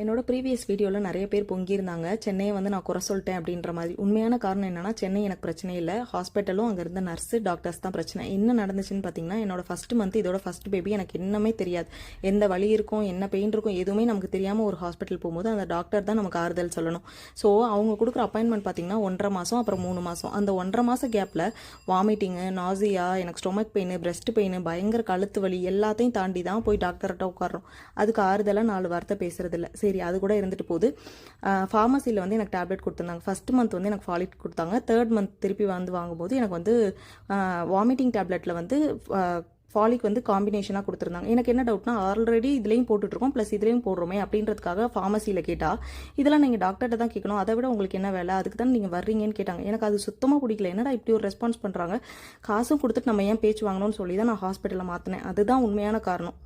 என்னோட ப்ரீவியஸ் வீடியோவில் நிறைய பேர் பொங்கியிருந்தாங்க. சென்னையை வந்து நான் குறை சொல்லிட்டேன் அப்படின்ற மாதிரி. உண்மையான காரணம் என்னன்னா, சென்னை எனக்கு பிரச்சனை இல்லை. ஹாஸ்பிட்டலும் அங்கே இருந்த நர்ஸு டாக்டர்ஸ் தான் பிரச்சனை. என்ன நடந்துச்சுன்னு பார்த்தீங்கன்னா, என்னோட ஃபர்ஸ்ட் மந்த் இதோட ஃபர்ஸ்ட் பேபி. எனக்கு என்னமே தெரியாது. எந்த வலி இருக்கும், என்ன பெயின் இருக்கும், எதுவுமே நமக்கு தெரியாமல் ஒரு ஹாஸ்பிட்டல் போகும்போது அந்த டாக்டர் தான் நமக்கு ஆறுதல் சொல்லணும். ஸோ அவங்க கொடுக்குற அப்பாயின்மெண்ட் பார்த்தீங்கன்னா 1.5 மாதம், அப்புறம் 3 மாதம். அந்த 1.5 மாத கேப்பில் வாமிட்டிங்கு, நாசியா, எனக்கு ஸ்டொமக் பெயின், பிரெஸ்ட் பெயின், பயங்கர கழுத்து வலி எல்லாத்தையும் தாண்டி தான் போய் டாக்டர்கிட்ட உட்காரோம். அதுக்கு ஆறுதலாக 4 வார்த்தை பேசுறதில்ல. சரி, அது கூட இருந்துட்டு போகுது. ஃபார்மசியில் வந்து எனக்கு டேப்லெட் கொடுத்துருந்தாங்க. ஃபர்ஸ்ட் மந்த் வந்து எனக்கு ஃபாலிக் கொடுத்தாங்க. 3rd மந்த் திருப்பி வந்து வாங்கும்போது எனக்கு வந்து வாமிட்டிங் டேப்லெட்டில் வந்து ஃபாலிக் வந்து காம்பினேஷனாக கொடுத்துருந்தாங்க. எனக்கு என்ன டவுட்னா, ஆல்ரெடி இதுலேயும் போட்டுட்ருக்கோம், ப்ளஸ் இதுலேயும் போடுறோமே அப்படின்றதுக்காக ஃபார்மசியில் கேட்டால், இதெல்லாம் நீங்கள் டாக்டர்கிட்ட தான் கேட்கணும், அதை விட உங்களுக்கு என்ன வேலை, அதுக்கு தான் நீங்கள் வர்றீங்கன்னு கேட்டாங்க. எனக்கு அது சுத்தமாக பிடிக்கல. என்னடா இப்படி ஒரு ரெஸ்பான்ஸ் பண்ணுறாங்க, காசும் கொடுத்துட்டு நம்ம ஏன் பேச்சு வாங்கணும்னு சொல்லி தான் நான் ஹாஸ்பிட்டலில் மாற்றினேன். அதுதான் உண்மையான காரணம்.